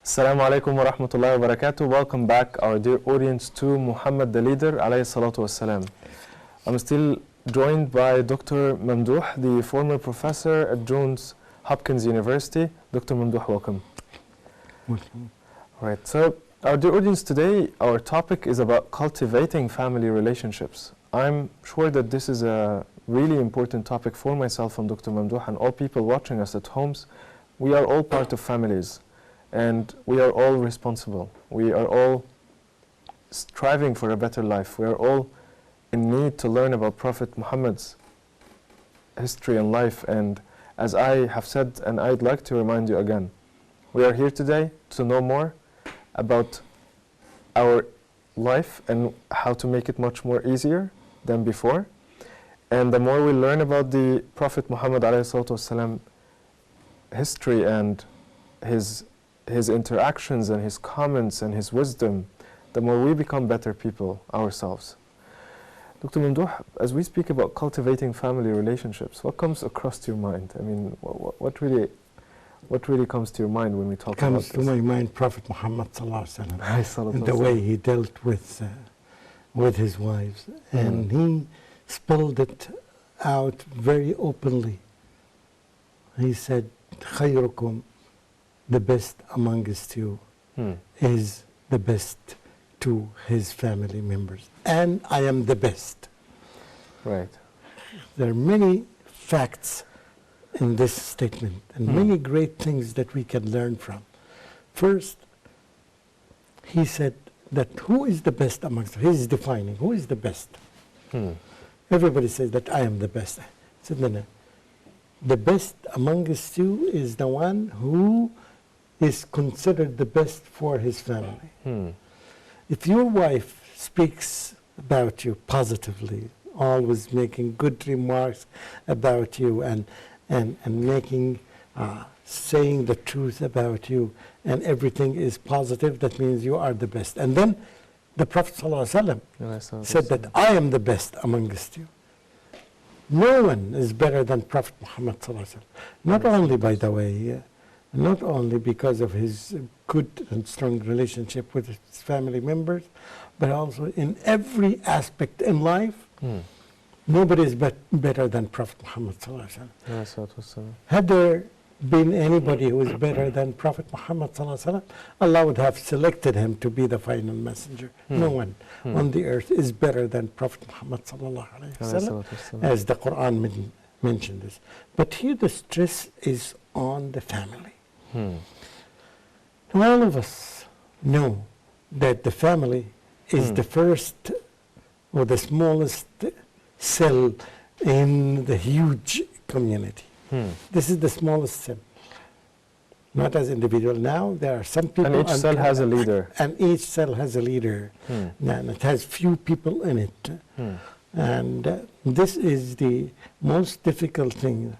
Assalamu alaikum wa rahmatullahi wa barakatuh. Welcome back, our dear audience, to Muhammed the Leader, alayhi salatu wassalam. I'm still joined by Dr. Mamdouh, the former professor at Johns Hopkins University. Dr. Mamdouh, welcome. Welcome. All right, so our dear audience, today our topic is about cultivating family relationships. I'm sure that this is a really important topic for myself and Dr. Mamdouh and all people watching us at homes. We are all part of families. And we are all responsible. We are all striving for a better life. We are all in need to learn about Prophet Muhammad's history and life. And as I have said, and I'd like to remind you again, we are here today to know more about our life and how to make it much more easier than before. And the more we learn about the Prophet Muhammad ﷺ history and his interactions and his comments and his wisdom, the more we become better people ourselves. Dr. Mamdouh, as we speak about cultivating family relationships, what comes across to your mind? I mean, what really comes to your mind when we talk about this? Comes to my mind Prophet Muhammad ﷺ, and the way he dealt with his wives. And he spelled it out very openly. He said, خيركم, the best amongst you is the best to his family members. And I am the best. Right. There are many facts in this statement and many great things that we can learn from. First, he said that who is the best amongst you? He's defining who is the best. Everybody says that I am the best. He said, no. The best amongst you is the one who is considered the best for his family. If your wife speaks about you positively, always making good remarks about you and making, saying the truth about you, and everything is positive, that means you are the best. And then the Prophet ﷺ said that I am the best amongst you. No one is better than Prophet Muhammad ﷺ. Not only, by the way, not only because of his good and strong relationship with his family members, but also in every aspect in life, nobody is better than Prophet Muhammad ﷺ. Had there been anybody who is better than Prophet Muhammad ﷺ, Allah would have selected him to be the final messenger. No one on the earth is better than Prophet Muhammad ﷺ, as the Quran mentioned this. But here the stress is on the family. All of us know that the family is the first or the smallest cell in the huge community. This is the smallest cell, not as individual. Now there are some people, and each cell has a leader. And each cell has a leader, and it has few people in it. And this is the most difficult thing,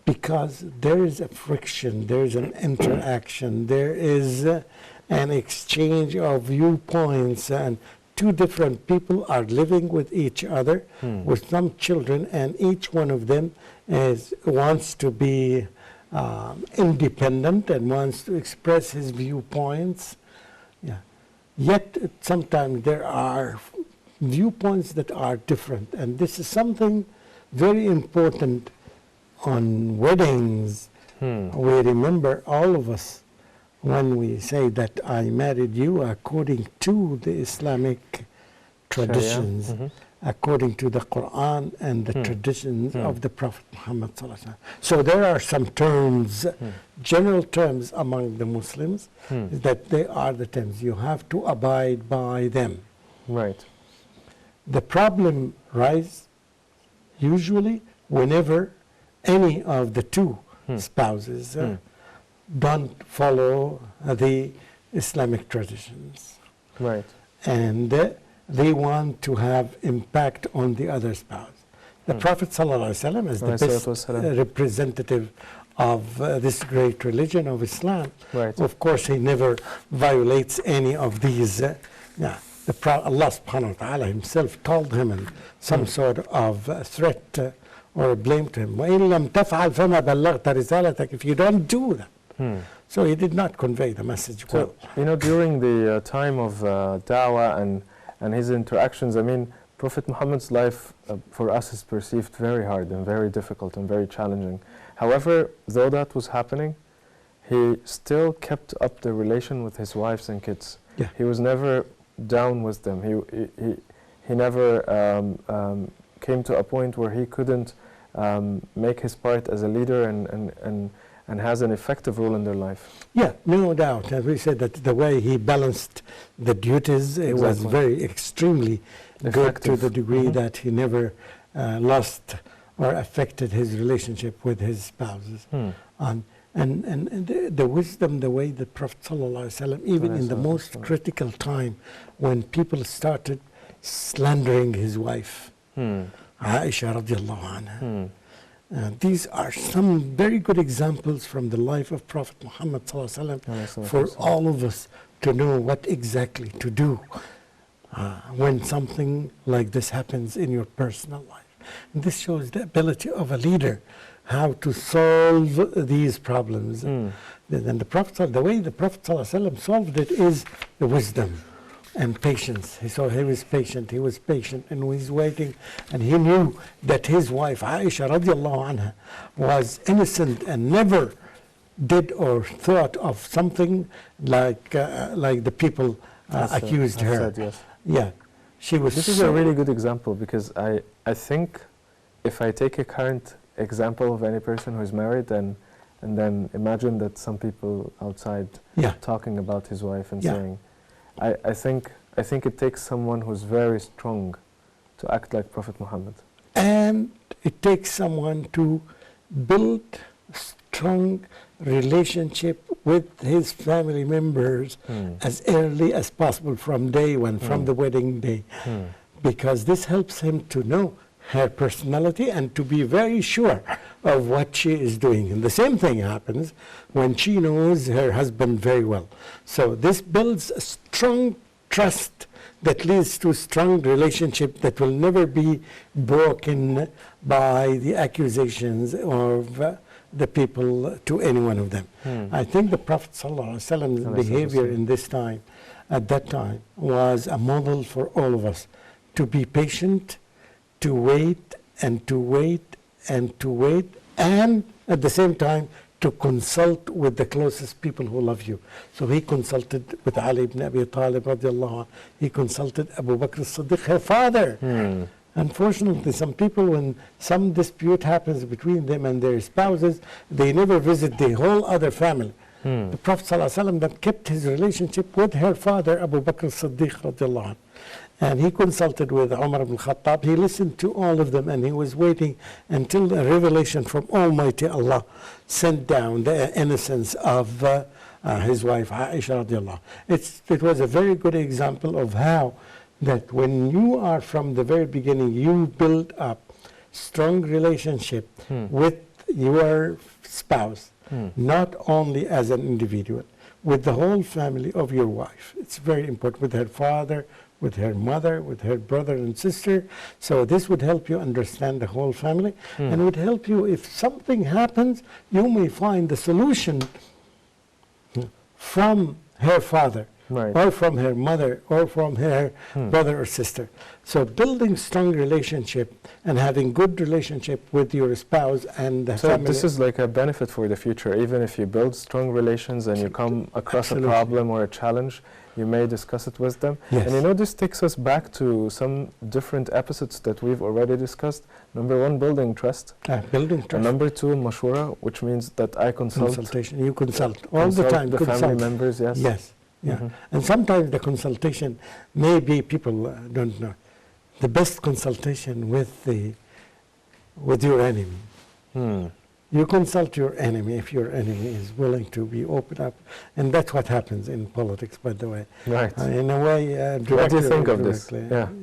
because there is a friction, there is an interaction, there is an exchange of viewpoints, and two different people are living with each other, with some children, and each one of them wants to be independent and wants to express his viewpoints. Yet sometimes there are viewpoints that are different, and this is something very important. On weddings, we remember, all of us, when we say that I married you according to the Islamic traditions, according to the Quran and the traditions of the Prophet Muhammad ﷺ. So there are some terms, general terms among the Muslims, that they are the terms. You have to abide by them. Right. The problem arises usually whenever any of the two spouses don't follow the Islamic traditions. Right. And they want to have impact on the other spouse. The Prophet ﷺ is the best representative of this great religion of Islam. Right. Of course, he never violates any of these. Allah subhanahu wa ta'ala himself told him in some sort of threat or blame to him. وَإِن لَمْ تَفْعَلْ فَمَا بَلَّغْتَ رِسَالَتَكَ. If you don't do that, So he did not convey the message well. So, you know, during the time of da'wah and his interactions, I mean, Prophet Muhammad's life for us is perceived very hard and very difficult and very challenging. However, though that was happening, he still kept up the relation with his wives and kids. Yeah. He was never down with them. He never came to a point where he couldn't make his part as a leader and has an effective role in their life. Yeah, no doubt. As we said, that the way he balanced the duties, it was very extremely good, to the degree that he never lost or affected his relationship with his spouses. And the wisdom, the way the Prophet ﷺ, even in the most critical time, when people started slandering his wife, Aisha radiallahu anha. These are some very good examples from the life of Prophet Muhammad ﷺ for all of us to know what exactly to do when something like this happens in your personal life. And this shows the ability of a leader, how to solve these problems. And the Prophet, the way the Prophet ﷺ solved it is the wisdom and patience. So he was patient, and he was waiting, and he knew that his wife, Aisha radiallahu anha, was innocent and never did or thought of something like the people accused her. Said, yes. Yeah, she was. This is a really good example, because I think if I take a current example of any person who is married and then imagine that some people outside talking about his wife and saying, I think it takes someone who's very strong to act like Prophet Muhammad. And it takes someone to build strong relationship with his family members as early as possible from day one, from the wedding day. Because this helps him to know her personality and to be very sure of what she is doing. And the same thing happens when she knows her husband very well. So this builds a strong trust that leads to a strong relationship that will never be broken by the accusations of the people to any one of them. I think the Prophet ﷺ's behavior in this time, at that time, was a model for all of us to be patient, to wait and to wait and to wait, and at the same time to consult with the closest people who love you. So he consulted with Ali ibn Abi Talib radiallahu anh. He consulted Abu Bakr as-Siddiq, her father. Unfortunately, some people, when some dispute happens between them and their spouses, they never visit the whole other family. The Prophet ﷺ then kept his relationship with her father, Abu Bakr as-Siddiq radiallahu anh. And he consulted with Umar ibn Khattab. He listened to all of them, and he was waiting until a revelation from Almighty Allah sent down the innocence of his wife, Aisha radiallahu. It was a very good example of how that when you are from the very beginning, you build up strong relationship with your spouse, not only as an individual, with the whole family of your wife. It's very important, with her father, with her mother, with her brother and sister. So this would help you understand the whole family, and would help you, if something happens, you may find the solution from her father, or from her mother, or from her brother or sister. So building strong relationship and having good relationship with your spouse and the family. So this is like a benefit for the future. Even if you build strong relations and you come across a problem or a challenge, you may discuss it with them. Yes. And you know, this takes us back to some different episodes that we've already discussed. Number one, building trust. Building trust. And number two, mashura, which means that I consult. Consultation. You consult all the time. The family members, yes. Yes. Yeah. And sometimes the consultation, maybe people don't know, the best consultation with your enemy. You consult your enemy if your enemy is willing to be open up, and that's what happens in politics, by the way. Right. In a way, what do you think of this?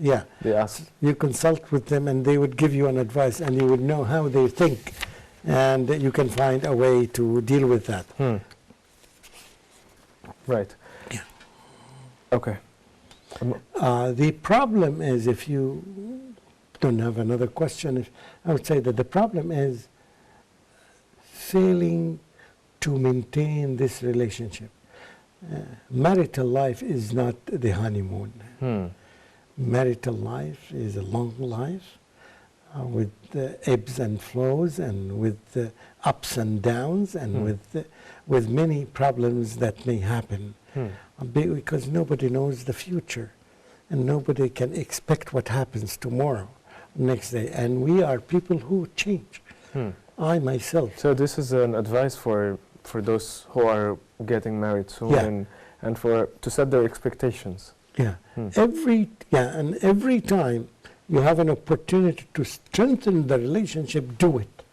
Yeah. They ask. You consult with them, and they would give you an advice, and you would know how they think, and you can find a way to deal with that. Right. Yeah. Okay. The problem is, if you don't have another question, I would say that the problem is failing to maintain this relationship. Marital life is not the honeymoon. Marital life is a long life with ebbs and flows, and with ups and downs, and with many problems that may happen, because nobody knows the future, and nobody can expect what happens tomorrow, next day, and we are people who change. I myself. So this is an advice for those who are getting married soon, and to set their expectations. Yeah. And every time you have an opportunity to strengthen the relationship, do it.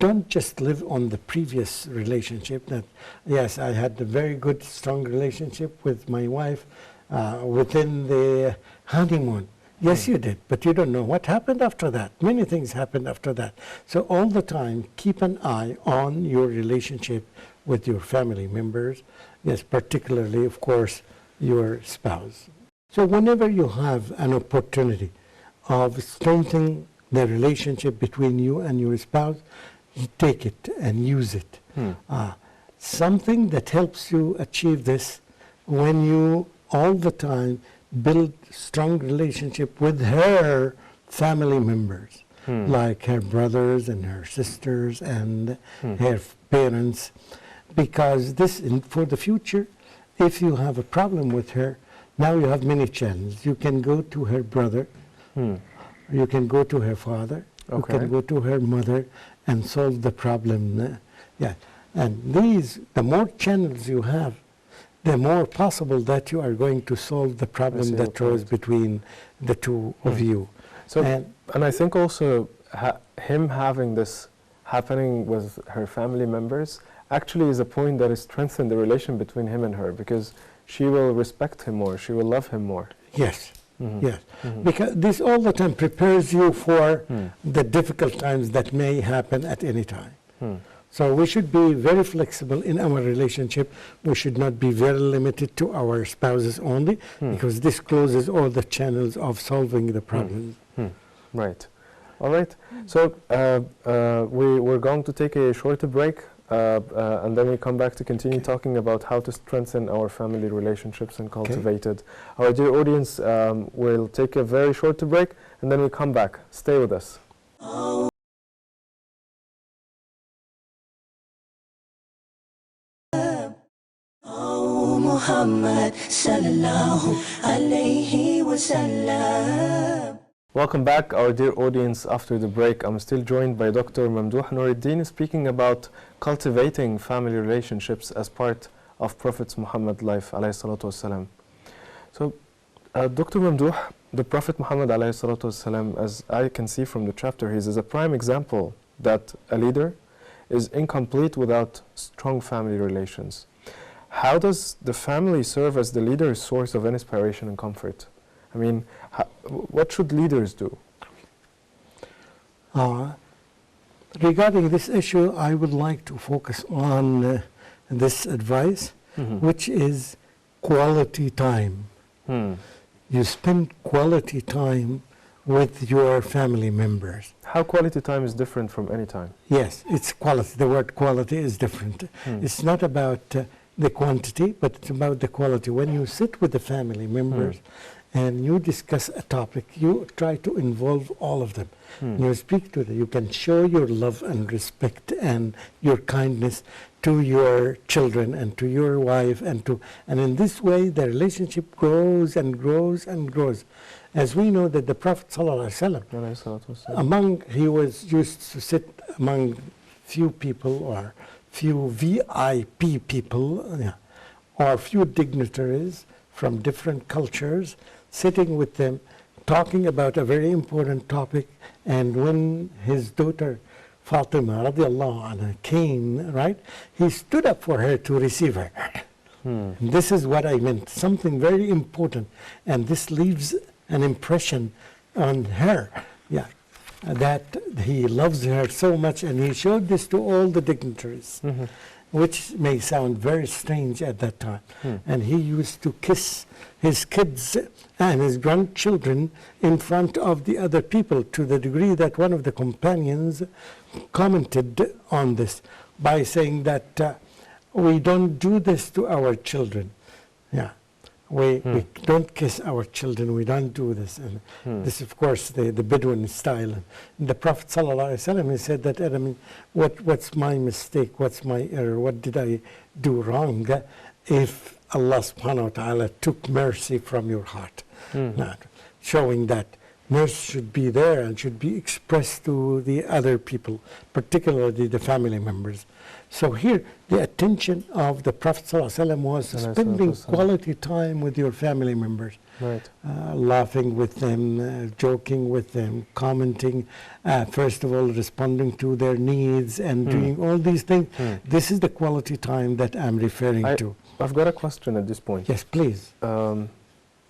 Don't just live on the previous relationship. That, yes, I had a very good, strong relationship with my wife within the honeymoon. Yes, you did, but you don't know what happened after that. Many things happened after that. So all the time, keep an eye on your relationship with your family members. Yes, particularly, of course, your spouse. So whenever you have an opportunity of strengthening the relationship between you and your spouse, you take it and use it. Something that helps you achieve this, when you all the time build strong relationship with her family members, like her brothers and her sisters and her parents, because this, for the future, if you have a problem with her, now you have many channels. You can go to her brother, you can go to her father, you can go to her mother and solve the problem. And the more channels you have, the more possible that you are going to solve the problem that arose between the two of you. So, and I think also him having this happening with her family members actually is a point that has strengthened the relation between him and her, because she will respect him more, she will love him more. Yes, yes. Because this all the time prepares you for the difficult times that may happen at any time. So we should be very flexible in our relationship. We should not be very limited to our spouses only, because this closes all the channels of solving the problems. Right. All right. So we're going to take a shorter break, and then we come back to continue talking about how to strengthen our family relationships and cultivate it. Our dear audience, will take a very short break, and then we come back. Stay with us. Muhammad sallallahu alayhi wa sallam. Welcome back, our dear audience. After the break, I'm still joined by Dr. Mamdouh Noureddin, speaking about cultivating family relationships as part of Prophet Muhammad's life, alayhi salatu wasalam. So, Dr. Mamdouh, the Prophet Muhammad alayhi salatu wasalam, as I can see from the chapter, he is a prime example that a leader is incomplete without strong family relations. How does the family serve as the leader's source of inspiration and comfort? I mean, what should leaders do? Regarding this issue, I would like to focus on this advice, which is quality time. You spend quality time with your family members. How quality time is different from any time? Yes, it's quality. The word quality is different. It's not about the quantity, but it's about the quality. When you sit with the family members and you discuss a topic, you try to involve all of them. You speak to them. You can show your love and respect and your kindness to your children and to your wife, and in this way the relationship grows and grows and grows. As we know that the Prophet ﷺ, he was used to sit among few people, or few VIP people, or few dignitaries from different cultures, sitting with them, talking about a very important topic. And when his daughter Fatima radiallahu anha came, right, he stood up for her to receive her. This is what I meant, something very important, and this leaves an impression on her, that he loves her so much, and he showed this to all the dignitaries, which may sound very strange at that time. And he used to kiss his kids and his grandchildren in front of the other people, to the degree that one of the companions commented on this by saying that we don't do this to our children. Yeah. We don't kiss our children. We don't do this. And this, of course, the Bedouin style. And the Prophet ﷺ, he said that, I mean, what's my mistake? What's my error? What did I do wrong? If Allah subhanahu wa ta'ala took mercy from your heart. Showing that mercy should be there and should be expressed to the other people, particularly the family members. So here, the attention of the Prophet ﷺ was spending quality time with your family members, laughing with them, joking with them, commenting, first of all, responding to their needs and doing all these things. This is the quality time that I'm referring to. I've got a question at this point. Yes, please.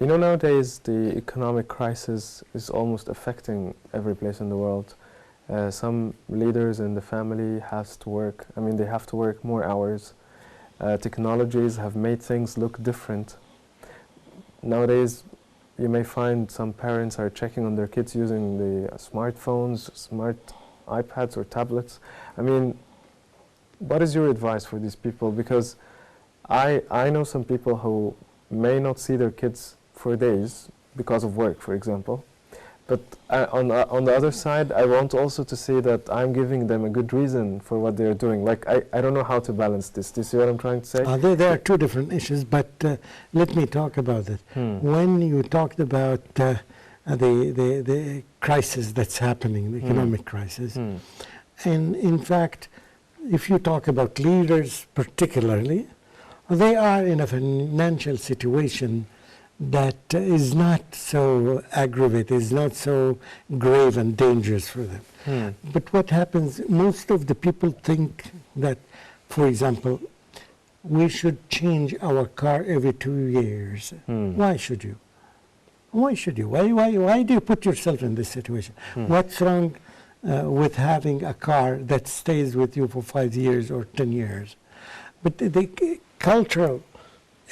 You know, nowadays the economic crisis is almost affecting every place in the world. Some leaders in the family has to work, I mean, they have to work more hours. Technologies have made things look different. Nowadays, you may find some parents are checking on their kids using the smartphones, smart iPads or tablets. I mean, what is your advice for these people? Because I know some people who may not see their kids for days because of work, for example. But on the other side, I want also to say that I'm giving them a good reason for what they're doing. Like, I don't know how to balance this. Do you see what I'm trying to say? There are two different issues, but let me talk about it. When you talked about the crisis that's happening, the economic crisis, and in fact, if you talk about leaders particularly, they are in a financial situation that is not so aggravated, is not so grave and dangerous for them. But what happens, most of the people think that, for example, we should change our car every 2 years. Why should you? Why should you? Why do you put yourself in this situation? What's wrong with having a car that stays with you for 5 years or 10 years? But the cultural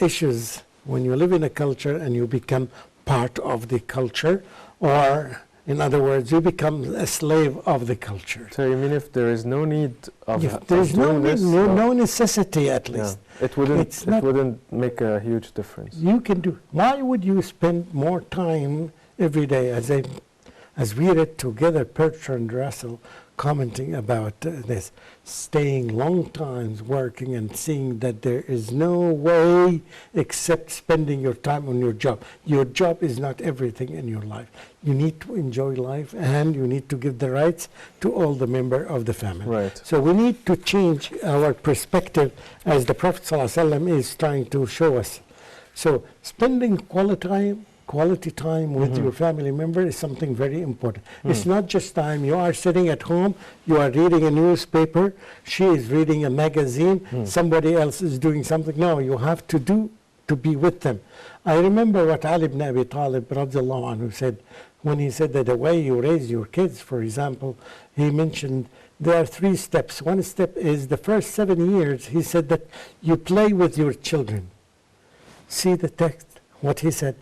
issues, when you live in a culture and you become part of the culture, or in other words, you become a slave of the culture. So you mean if there is no need of there is no necessity, at least. Yeah. It wouldn't make a huge difference. You can do. Why would you spend more time every day, as we read together, Bertrand Russell commenting about this, staying long times working and seeing that there is no way except spending your time on your job. Your job is not everything in your life. You need to enjoy life and you need to give the rights to all the members of the family. Right. So we need to change our perspective as the Prophet ﷺ is trying to show us. So spending quality time with your family member is something very important. It's not just time. You are sitting at home, you are reading a newspaper, she is reading a magazine, somebody else is doing something. No, you have to be with them. I remember what Ali ibn Abi Talib radiallahu anhu said, when he said that the way you raise your kids, for example, he mentioned there are 3 steps. One step is the first 7 years, he said that you play with your children. See the text, what he said.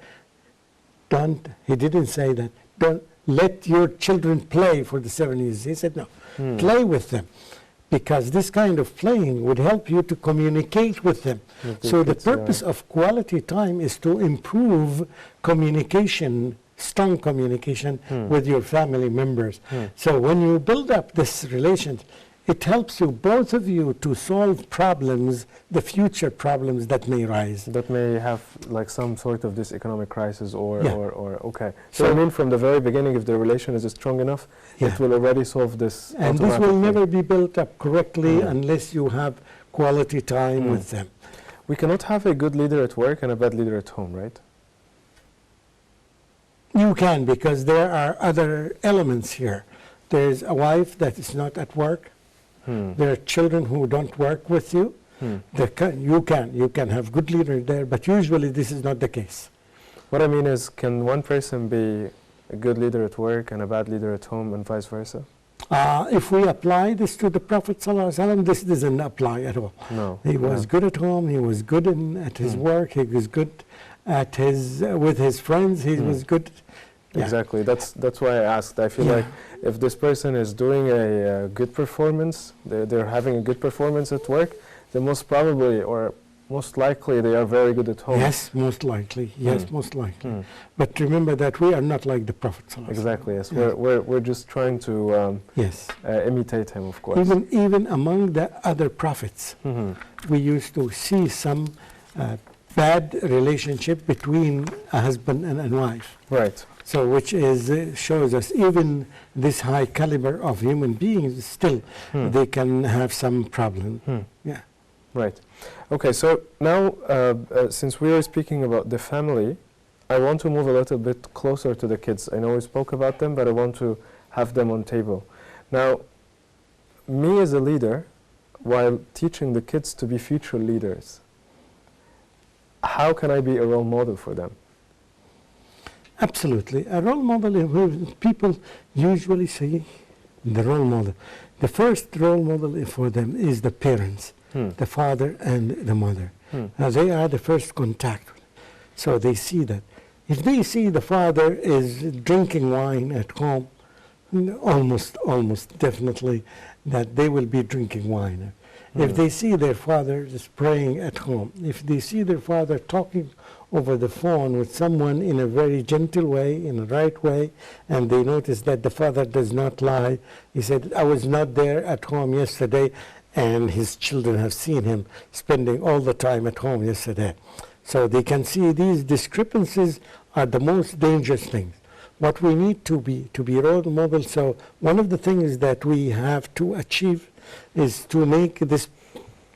He didn't say that, don't let your children play for the 7 years. He said, no, play with them. Because this kind of playing would help you to communicate with them. So the purpose of quality time is to improve communication, strong communication with your family members. So when you build up this relationship, it helps you, both of you, to solve problems, the future problems that may rise. That may have like some sort of this economic crisis or okay. So I mean from the very beginning, if the relation is strong enough, it will already solve this. And this will never be built up correctly unless you have quality time with them. We cannot have a good leader at work and a bad leader at home, right? You can, because there are other elements here. There's a wife that is not at work. There are children who don't work with you. You can have good leaders there, but usually this is not the case. What I mean is, can one person be a good leader at work and a bad leader at home and vice versa? If we apply this to the Prophet ﷺ, this doesn't apply at all. No. He was good at home, he was good at his work, he was good at with his friends, he was good. Exactly. That's why I asked. I feel like if this person is doing a good performance, they're having a good performance at work, then most probably or most likely they are very good at home. Yes, most likely. Yes, most likely. But remember that we are not like the Prophet ﷺ. Exactly. Yes, we're just trying to yes, imitate him, of course. even among the other prophets, we used to see some bad relationship between a husband and a wife. Right. So, which is shows us even this high caliber of human beings still they can have some problem. Yeah. Right. Okay, so now, since we are speaking about the family, I want to move a little bit closer to the kids. I know we spoke about them, but I want to have them on table. Now, me as a leader, while teaching the kids to be future leaders, how can I be a role model for them? Absolutely. A role model, people usually say the role model. The first role model for them is the parents. The father and the mother. They are the first contact. So they see that. If they see the father is drinking wine at home, almost definitely that they will be drinking wine. If they see their father is praying at home, if they see their father talking over the phone with someone in a very gentle way, in a right way, and they notice that the father does not lie. He said, I was not there at home yesterday, and his children have seen him spending all the time at home yesterday. So they can see these discrepancies are the most dangerous things. What we need to be role models. So one of the things that we have to achieve is to make this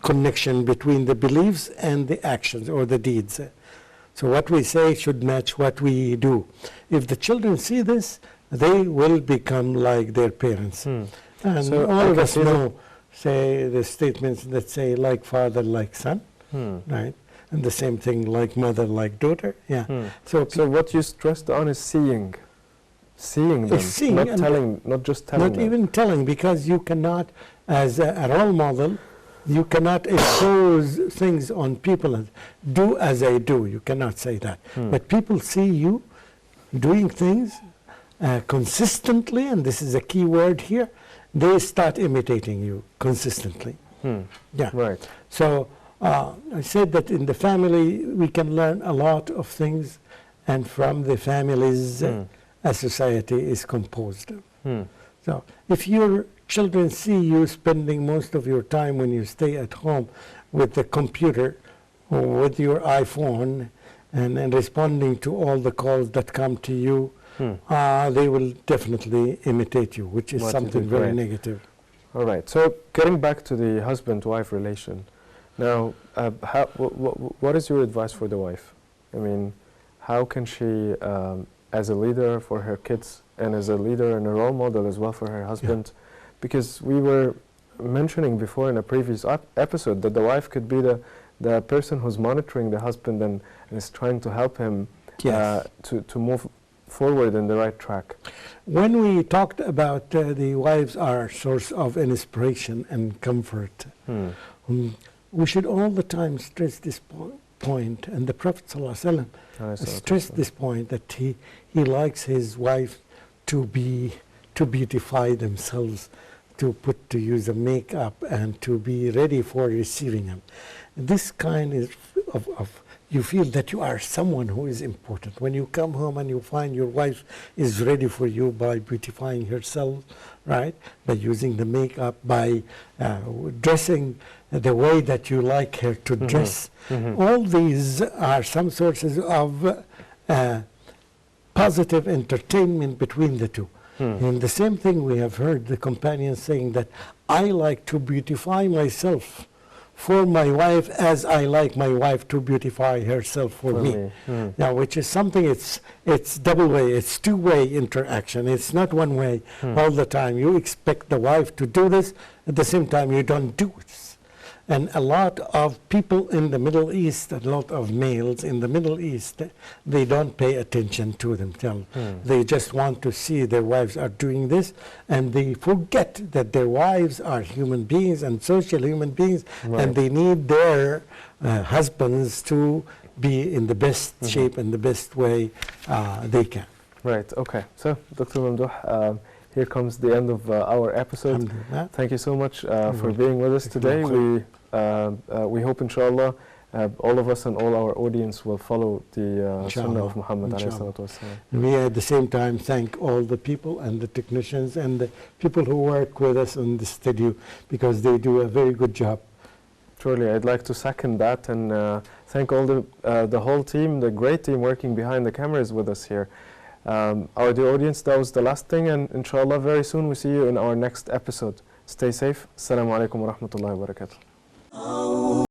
connection between the beliefs and the actions or the deeds. So what we say should match what we do. If the children see this, they will become like their parents. And So all of us know, say the statements that say like father, like son, right? And the same thing like mother, like daughter. Yeah. So what you stressed on is seeing them, seeing not and telling, not just telling Not them. even telling, because you cannot, as a role model, you cannot impose things on people and do as I do. You cannot say that. But people see you doing things consistently, and this is a key word here, they start imitating you consistently. Yeah. Right. So I said that in the family we can learn a lot of things, and from the families a society is composed of. So if your children see you spending most of your time when you stay at home with the computer or with your iPhone and responding to all the calls that come to you, they will definitely imitate you, which is something very negative. All right. So getting back to the husband-wife relation, now, what is your advice for the wife? I mean, how can she, as a leader for her kids and as a leader and a role model as well for her husband, because we were mentioning before in a previous episode that the wife could be the person who's monitoring the husband and is trying to help him to move forward in the right track. When we talked about the wives are source of inspiration and comfort, we should all the time stress this point, and the Prophet ﷺ stressed this point, that he likes his wife to beautify themselves, to use a makeup and to be ready for receiving him. This kind of you feel that you are someone who is important. When you come home and you find your wife is ready for you by beautifying herself, right? By using the makeup, by dressing the way that you like her to dress. All these are some sources of positive entertainment between the two. And the same thing we have heard the companions saying that I like to beautify myself for my wife as I like my wife to beautify herself for me. Now, which is something, it's double way, it's two-way interaction. It's not one way all the time. You expect the wife to do this, at the same time you don't do it. And a lot of people in the Middle East, a lot of males in the Middle East, they don't pay attention to themselves. They just want to see their wives are doing this, and they forget that their wives are human beings and social human beings, and they need their husbands to be in the best shape and the best way they can. Right, okay. So, Dr. Mamdouh, here comes the end of our episode. Thank you so much for being with us today. We we hope, inshallah, all of us and all our audience will follow the Sunnah of Muhammad alayhi Inshallah. salatu wassalam. We at the same time thank all the people and the technicians and the people who work with us in the studio, because they do a very good job. Truly, I'd like to second that and thank all the whole team, the great team working behind the cameras with us here. Our dear audience, that was the last thing, and inshallah very soon we see you in our next episode. Stay safe. Assalamu alaikum wa rahmatullahi wa barakatuh.